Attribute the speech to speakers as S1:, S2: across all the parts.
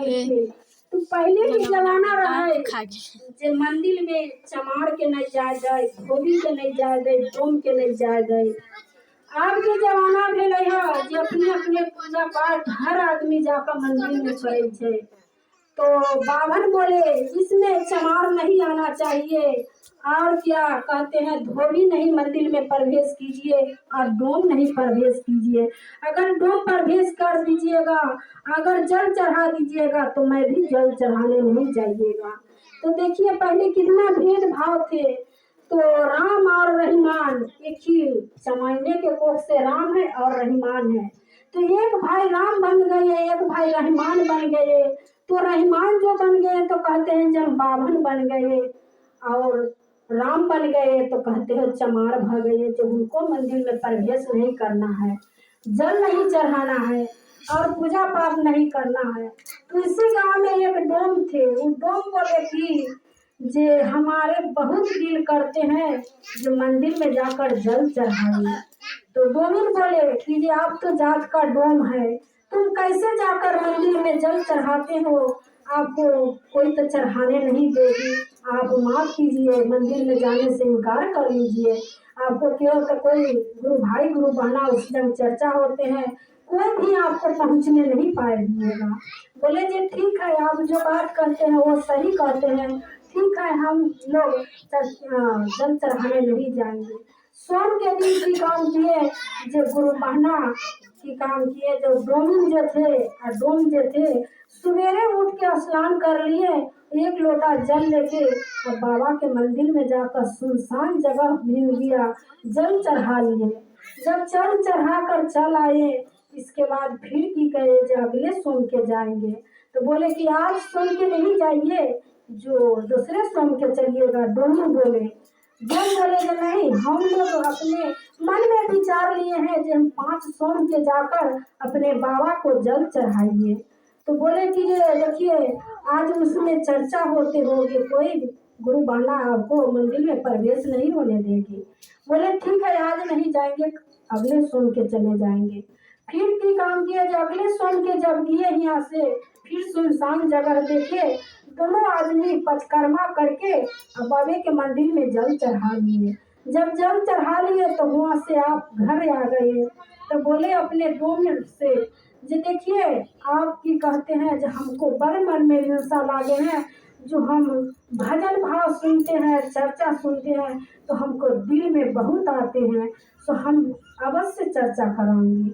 S1: जाए थे। तो पहले के जमाना रहे जे मंदिर में चमार के नहीं जाए गए, धोबी के नहीं जाए गए, डोम के नहीं जाए गए। आज के जमाना भेले है जे अपने अपने पूजा पाठ हर आदमी जाकर मंदिर में करे छे। तो बाभन बोले इसमें चमार नहीं आना चाहिए, और क्या कहते हैं धोबी नहीं मंदिर में प्रवेश कीजिए और डोम नहीं प्रवेश कीजिए। अगर डोम प्रवेश कर दीजिएगा, अगर जल चढ़ा दीजिएगा तो मैं भी जल चढ़ाने नहीं जाइएगा। तो देखिए पहले कितना भेदभाव थे। तो राम और रहीमान एक ही जमाने के कोख से राम है और रहीमान है। तो एक भाई राम बन गए, एक भाई रहीमान बन गए। तो रहीमान जो बन गए तो कहते हैं जब बाभन बन गए, और राम बन गए तो कहते हैं चमार भाग गए, जो उनको मंदिर में प्रवेश नहीं करना है, जल नहीं चढ़ाना है और पूजा पाठ नहीं करना है। तो इसी गांव में एक डोम थे, वो डोम बोले कि जे हमारे बहुत दिल करते हैं जो मंदिर में जाकर जल चढ़ाइए। तो डोमिन बोले कि ये आप तो जात का डोम है, तुम कैसे जाकर मंदिर में जल चढ़ाते हो, आपको कोई तो चढ़ाने नहीं देगी, आप माफ कीजिए, मंदिर में जाने से इनकार कर लीजिए। आपको केवल तो कोई गुरु भाई गुरु बहना उस दिन चर्चा होते हैं, कोई भी आपको पहुंचने नहीं पाएगा। बोले जी ठीक है, आप जो बात करते हैं वो सही कहते हैं, ठीक है हम लोग जल चढ़ाने नहीं जाएंगे। सोम के दिन की काम किए जो गुरु बहना की काम किए, जो डोमिन जो थे और डोम जो थे, सवेरे उठ के स्नान कर लिए, एक लोटा जल लेके और बाबा के मंदिर में जाकर सुनसान जगह मिल गया, जल चढ़ा लिए। जब जल चढ़ा कर चल आए, इसके बाद फिर की कहे जो अगले सोम के जाएंगे। तो बोले कि आज सोम के नहीं जाइए, जो दूसरे सोम के चलिएगा। दोनों बोले कि नहीं, हम लोग अपने मन में विचार लिए हैं कि हम 5 सोम के जाकर अपने बाबा को जल चढ़ाइए। तो बोले कि ये देखिए आज उसमें चर्चा होते होगी, कोई गुरु बहना आपको मंदिर में प्रवेश नहीं होने देगी। बोले ठीक है आज नहीं जाएंगे, अगले सोम के चले जाएंगे। फिर की काम किया, जो अगले सोम के जब गए यहाँ से, फिर सुनसान जगह देखे, दोनों आदमी पचकर्मा करके बाबे के मंदिर में जल चढ़ा लिए। जब जल चढ़ा लिए तो वहाँ से आप घर आ गए। तो बोले अपने डोम से जो देखिए आपकी कहते हैं जो हमको बड़े मन में हिंसा लागे हैं, जो हम भजन भाव सुनते हैं, चर्चा सुनते हैं तो हमको दिल में बहुत आते हैं, तो हम अवश्य चर्चा कराएंगे।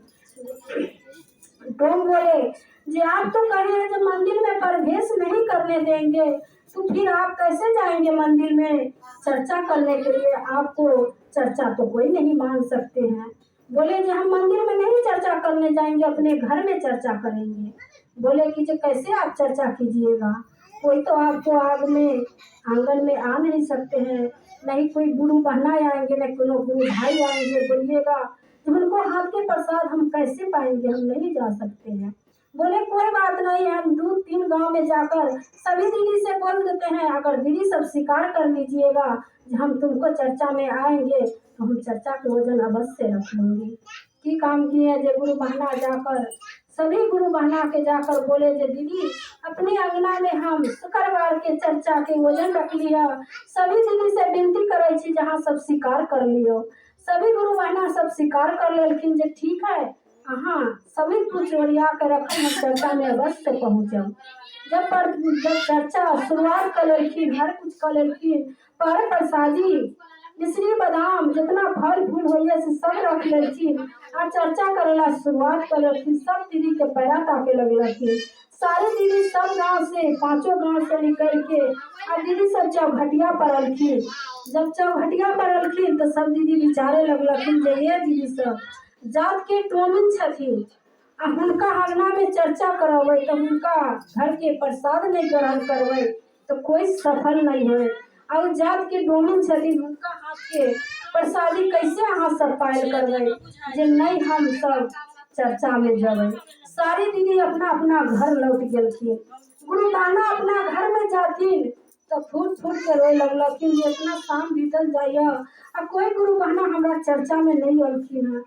S1: डोम बोले जी आप तो कहे हैं जो मंदिर में प्रवेश नहीं करने देंगे, तो फिर आप कैसे जाएंगे मंदिर में चर्चा करने के लिए, आपको चर्चा तो कोई नहीं मान सकते हैं। बोले जी हम मंदिर में नहीं चर्चा करने जाएंगे, अपने घर में चर्चा करेंगे। बोले कि जो कैसे आप चर्चा कीजिएगा, कोई तो आपको आग में आंगन में आ नहीं सकते हैं, नहीं कोई गुरु बहना आएंगे, नहीं कोनो गुरु भाई आएंगे। बोलिएगा तो उनको हाथ के प्रसाद हम कैसे पाएंगे, हम नहीं जा सकते हैं। बोले कोई बात नहीं, हम 2-3 गांव में जाकर सभी दीदी से बोल देते हैं, अगर दीदी सब स्वीकार कर लीजिएगा हम तुमको चर्चा में आएंगे तो हम चर्चा के वजन अवश्य रख लेंगे। की काम किए जो गुरु बहना जाकर सभी गुरु बहना के जाकर बोले जो दीदी अपने अंगना में हम शुक्रवार के चर्चा के वजन रख लिया, सभी दीदी से विनती करे छी जहाँ सब स्वीकार कर लियो। सभी गुरु बहना सब स्वीकार कर लेकिन जो ठीक है, हाँ सभी कुछ ओरिया कर रखन, हम चर्चा में अवश्य पहुँचब। जब चर्चा शुरुआत कर लेखिन, हर कुछ कर लेखिन, पर प्रसादी मिश्री बादाम जितना फल फूल होइए से सब रख लेखिन और चर्चा करेला शुरुआत कर लेखिन। सब दीदी के पैरा ताके लगलखिन, सारी दीदी सब गांव से 5 गांव से निकल के और दीदी सब चौघटिया पर अलखिन। जब चौघटिया पर अलखिन तो सब दीदी विचारे लगलखिन जे ये दीदी सब जात के टोमिन छथिन, उनका अंगना में चर्चा करवे तो उनका घर के प्रसाद नहीं ग्रहण करवे तो कोई सफल नहीं है, और जात के डोमिन छथिन उनका हाथ के प्रसादी कैसे अहाँ सब पायल करवे, जे नहीं हम सब चर्चा में जब। सारी दीदी अपना अपना घर लौट गलखिन। गुरु बहना अपना घर में जाथिन तो फूट फूट के रोए लगलखिन, जितना शाम बीतल जाइए और कोई गुरु बहना हमारा चर्चा में नहीं अलखिन है।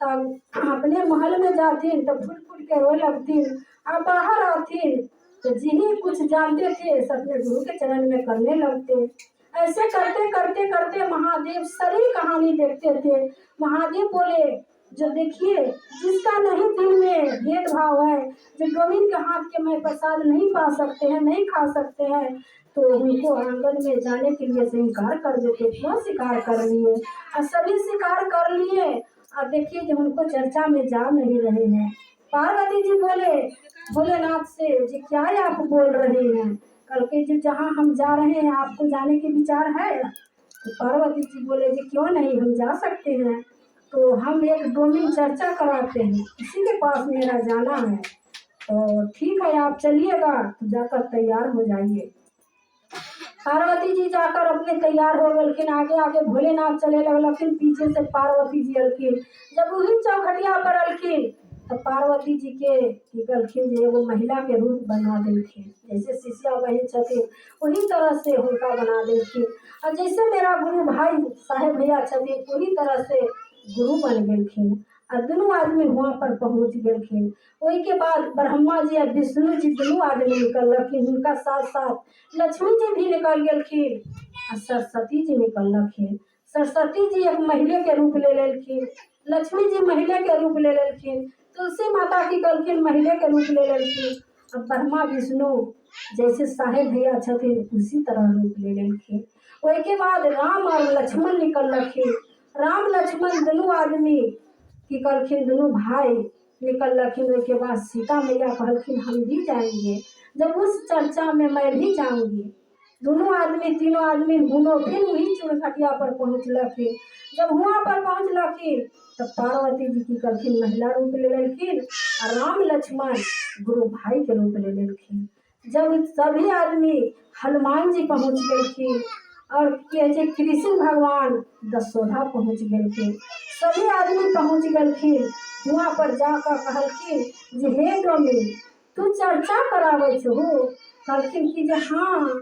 S1: तब अपने महल में जाथिन तो फूट फूट के रोए लगथिन और बाहर आथिन तो जिन्हीं कुछ जानते थे अपने गुरु के चरण में करने लगते। ऐसे करते करते करते महादेव सारी कहानी देखते थे। महादेव बोले जो देखिए जिसका नहीं दिल में भेदभाव है, जो गोविंद के हाथ के मैं प्रसाद नहीं पा सकते हैं, नहीं खा सकते हैं, तो उनको आंगन में जाने के लिए से इनकार कर देते। क्यों स्वीकार कर लिए? और सभी स्वीकार कर लिए। अब देखिए जो उनको चर्चा में जा नहीं रहे हैं। पार्वती जी बोले भोलेनाथ से जी क्या आप बोल रहे हैं? कल के जी जहाँ हम जा रहे हैं आपको जाने के विचार है? तो पार्वती जी बोले जी क्यों नहीं, हम जा सकते हैं। तो हम एक 2 दिन चर्चा कराते हैं, किसी के पास मेरा जाना है। तो ठीक है आप चलिएगा, तो जाकर तैयार हो जाइए। पार्वती जी जाकर अपने तैयार हो गलखिन। आगे आगे भोलेनाथ चले लगलखिन, पीछे से पार्वती जी अलखिन। जब वही चौखटिया पर अलखिन तो पार्वती जी के गलखिन जो वो महिला के रूप बना दिलखिन। जैसे शिष्या बहन छथिन वही तरह से उनका बना दिलखिन। और जैसे मेरा गुरु भाई साहेब भैया छथिन वही तरह से गुरु बन गलखिन। और दोनों आदमी वहाँ पर पहुँच गलखिन। वही के बाद ब्रह्मा जी और विष्णु जी दोनों आदमी निकलखिन। उनका साथ साथ लक्ष्मी जी भी निकल गलखिन और सरस्वती जी निकलखिन। सरस्वती जी एक महिला के रूप ले लेलखिन, लक्ष्मी जी महिला के रूप ले लेलखिन, तुलसी माता की कलखिन महिला के रूप ले लेलखिन। अब ब्रह्मा विष्णु जैसे साहेब भैया छथिन उसी तरह रूप ले लेलखिन। वही के बाद राम और लक्ष्मण निकलखिन। राम लक्ष्मण दोनों आदमी की कलखिन, दोनों भाई निकलखिन। वही के बाद सीता मैया कहलखिन हम भी जाएंगे, जब उस चर्चा में मैं भी जाऊंगी। दोनों आदमी तीनों आदमी दोनों फिर वही चुनखटिया पर पहुँचलखिन। जब वहाँ पर पहुँचलखिन तब पार्वती जी की कलखिन महिला रूप ले लेलखिन और राम लक्ष्मण गुरु भाई के रूप ले लेलखिन। जब सभी आदमी हनुमान जी पहुँच गलखिन और कृष्ण भगवान दशोधा पहुँच गलखिन। सभी आदमी पहुँच गलखिन। वहाँ पर जाकर कहलखिन जे हे गोविंद तू चर्चा करावे हो? कहलखिन कि जे हाँ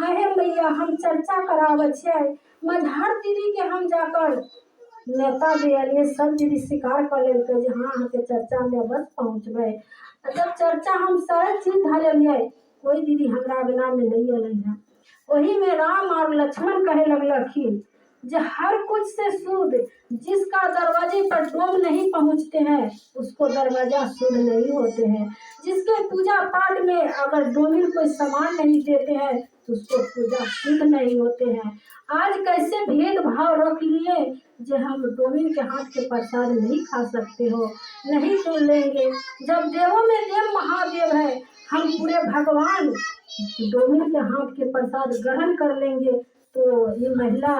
S1: हे मैया हम चर्चा करावे छे। मझार दीदी के हम जाकर नेता दिए सब दीदी स्वीकार कर लेते जे हाँ के चर्चा में बस पहुँचबे। जब चर्चा हम सारे चीज धलिए कोई दीदी हमरा बिना में नहीं अल है। वही में राम और लक्ष्मण कहे लगलखिन जो हर कुछ से शुद्ध जिसका दरवाजे पर डोम नहीं पहुँचते हैं उसको दरवाजा शुद्ध नहीं होते हैं। जिसके पूजा पाठ में अगर डोमिन कोई सामान नहीं देते हैं तो उसको पूजा शुद्ध नहीं होते हैं। आज कैसे भेदभाव रख लिए जो हम डोमिन के हाथ के प्रसाद नहीं खा सकते हो, नहीं सुन लेंगे। जब देवों में देव महादेव है, हम पूरे भगवान डोमिन के हाथ के प्रसाद ग्रहण कर लेंगे। तो ये महिला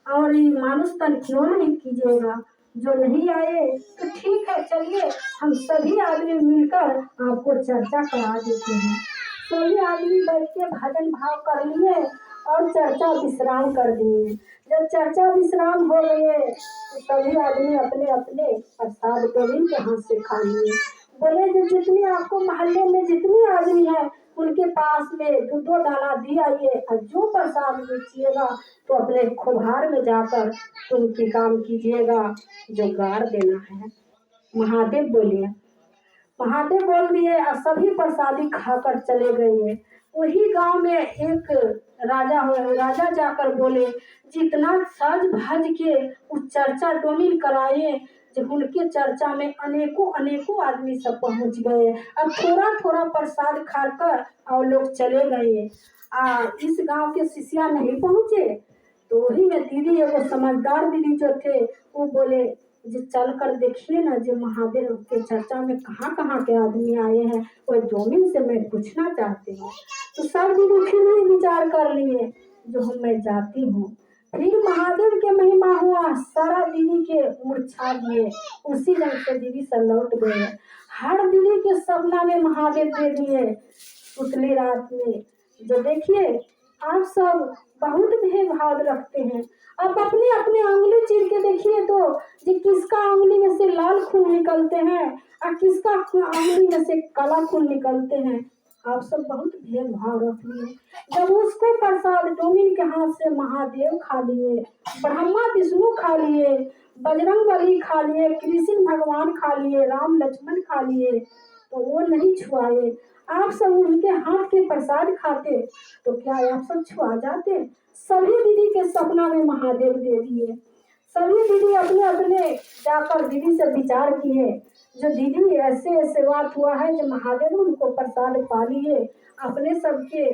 S1: और ये मानुष तन क्यों नहीं कीजिएगा? जो नहीं आए तो ठीक है चलिए हम सभी आदमी मिलकर आपको चर्चा करा देते हैं। सभी आदमी बैठ के भजन भाव कर लिए और चर्चा विश्राम कर दिए। जब चर्चा विश्राम हो गए तो सभी आदमी अपने अपने प्रसाद गोविंद के हाथ से खा लिए। बोले जो जितनी आपको मोहल्ले में जितनी आदमी है उनके पास में 2-2 दाना दी आइए और जो प्रसाद बेचिएगा तो अपने खोभार में जाकर उनकी काम कीजिएगा जो गाड़ देना है। महादेव बोलिए। महादेव बोल दिए और सभी प्रसादी खाकर चले गए। वही गांव में एक राजा जाकर बोले जितना सज भज के उस चर्चा डोमिन कराए जो उनके चर्चा में अनेकों अनेकों आदमी सब पहुंच गए। अब थोड़ा थोड़ा प्रसाद खाकर और लोग चले गए। इस गांव के शिष्या नहीं पहुंचे तो वही में दीदी एगो समझदार दीदी जो थे वो बोले जो चल कर देखिए ना जो महादेव के चर्चा में कहाँ कहाँ के आदमी आए हैं, वो डोमिन से मैं पूछना चाहती हूँ। तो सब दीदी फिर भी विचार कर लिए जो मैं जाती हूँ। फिर महादेव के महिमा हुआ, सारा दीदी के मूर्छा दिए, उसी रंग से दीदी से लौट गए। हर दीदी के सपना में महादेव दे दिए उतली रात में। जो देखिए आप सब बहुत भेदभाव रखते हैं। आप अपने अपने उंगली चीर के देखिए तो जी किसका उंगली में से लाल खून निकलते हैं और किसका उंगली में से काला खून निकलते हैं। आप सब बहुत भेदभाव रख लिए। जब उसको प्रसाद डोमिन के हाथ से महादेव खा लिए, ब्रह्मा विष्णु खा लिए, बजरंगबली खा लिए, कृष्ण भगवान खा लिए, राम लक्ष्मण खा लिए तो वो नहीं छुआए। आप सब उनके हाथ के प्रसाद खाते तो क्या आप सब छुआ जाते। सभी दीदी के सपना में महादेव दे दिए। सभी दीदी अपने अपने जाकर दीदी से विचार किए, जो दीदी ऐसे ऐसे बात हुआ है जो महादेव उनको प्रसाद पा लिए, अपने सबके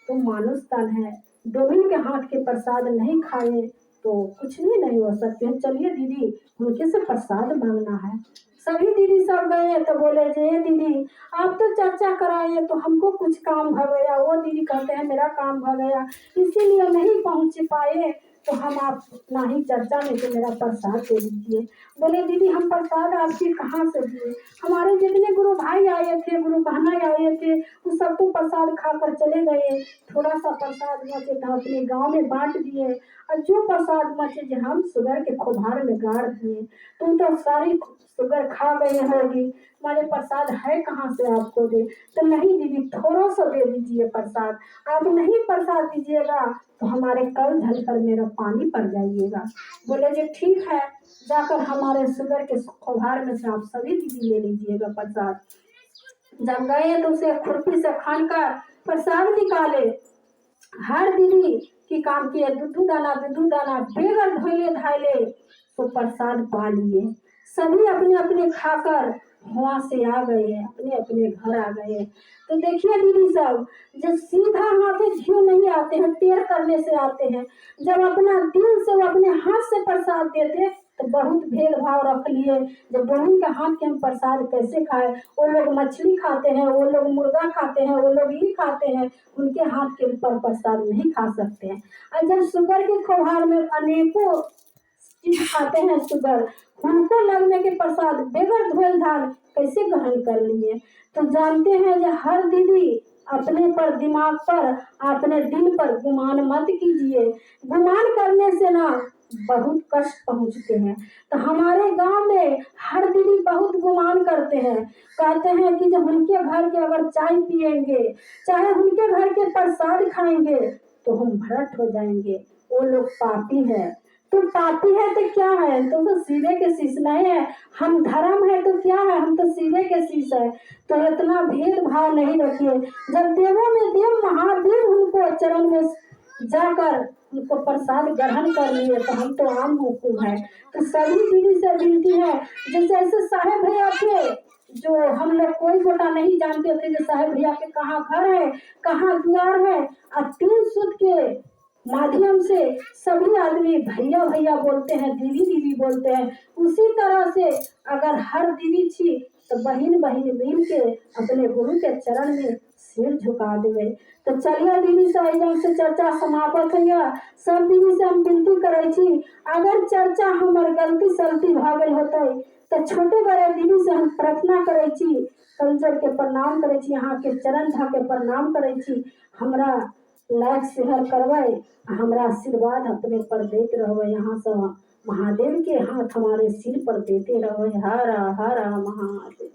S1: तो मानुष तन है, डोमिन के हाथ के प्रसाद नहीं खाए तो कुछ भी नहीं हो सकते। चलिए दीदी उनके से प्रसाद मांगना है। सभी दीदी सब गए तो बोले जे दीदी आप तो चर्चा कराए तो हमको कुछ काम भ गया। वो दीदी कहते हैं मेरा काम भ गया इसीलिए नहीं पहुंच पाए, तो हम आप ना ही चर्चा में तो मेरा प्रसाद दे दीजिए। बोले दीदी हम प्रसाद आपके कहाँ से दिए, हमारे जितने गुरु भाई आए थे, गुरु बहना आए थे, वो सब तो प्रसाद खाकर चले गए। थोड़ा सा प्रसाद बचे तो अपने गांव में बांट दिए, और जो प्रसाद बचे जो हम सुगर के खोभार में गाड़ दिए। तुम तो सारी शुगर खा गए होगी, हमारे प्रसाद है कहाँ से आपको दे। तो नहीं दीदी थोड़ा सा दे दीजिए प्रसाद, आप नहीं प्रसाद दीजिएगा तो हमारे कल धल कर मेरा पानी पड़ जाइएगा। बोले जी ठीक है, जाकर हमारे शुगर के खोभार में से आप सभी दीदी ले लीजिएगा प्रसाद। जब गए तो उसे खुरपी से खान कर प्रसाद निकाले। हर दीदी की काम किए, दूधू दाना बेगर धोले धायले तो प्रसाद पा लिए। सभी अपने अपने खाकर वहां से आ गए, अपने अपने घर आ गए। तो देखिए दीदी सब, जब सीधा हाथ घी नहीं आते हैं, टेढ़ करने से आते हैं। जब अपना दिल से वो अपने हाथ से प्रसाद देते तो बहुत भेदभाव रख लिए। जब बहन के हाथ के हम प्रसाद कैसे खाए, वो लोग मछली खाते हैं, वो लोग मुर्गा खाते हैं, वो लोग ये खाते हैं, उनके हाथ के ऊपर प्रसाद नहीं खा सकते हैं। और जब शुगर के खोहार में अनेकों चीज खाते हैं शुगर, उनको लगने के प्रसाद बेगर धोल धाल कैसे ग्रहण कर लिए। तो जानते हैं जो हर दीदी अपने पर दिमाग पर अपने दिल पर गुमान मत कीजिए। गुमान करने से ना बहुत कष्ट पहुंचते हैं। तो हमारे गांव में हर दीदी बहुत गुमान करते हैं, कहते हैं कि जब उनके घर के अगर चाय पिएंगे, चाहे उनके घर के प्रसाद खाएंगे तो हम भ्रष्ट हो जाएंगे, वो लोग पापी है। तो पापी है तो क्या है, तो सीधे के शीश नहीं है। हम धर्म है तो क्या है, हम तो सीधे के शीश है। तो इतना भेदभाव नहीं रखिए। जब देवों में देव महादेव उनको चरण में जाकर उनको प्रसाद ग्रहण कर लिए तो हम तो आम हुकुम है। तो सभी दीदी से विनती है, जैसे ऐसे साहेब भैया थे जो हम लोग कोई गोटा नहीं जानते थे, जो साहेब भैया के कहाँ घर है, कहाँ द्वार है, और 3 सूत के माध्यम से सभी आदमी भैया भैया बोलते हैं, दीदी दीदी बोलते हैं। उसी तरह से अगर हर दीदी थी तो बहन बहन मिल के अपने गुरु के चरण में सिर झुका देवे। तो चलिए दीदी से चर्चा समाप्त है। सब दीदी से हम विनती करे छी, अगर चर्चा हमार गलती सलती भागल होते तो छोटे बड़े दीदी से हम प्रार्थना करे छी, कलजर के प्रणाम करे छी, यहाँ के चरण धा के प्रणाम करे छी। हमरा लाइक शेयर करवाए, हमरा आशीर्वाद अपने पर देते रहो। यहाँ से महादेव के हाथ हमारे सिर पर देते रहो। हर हर महादेव।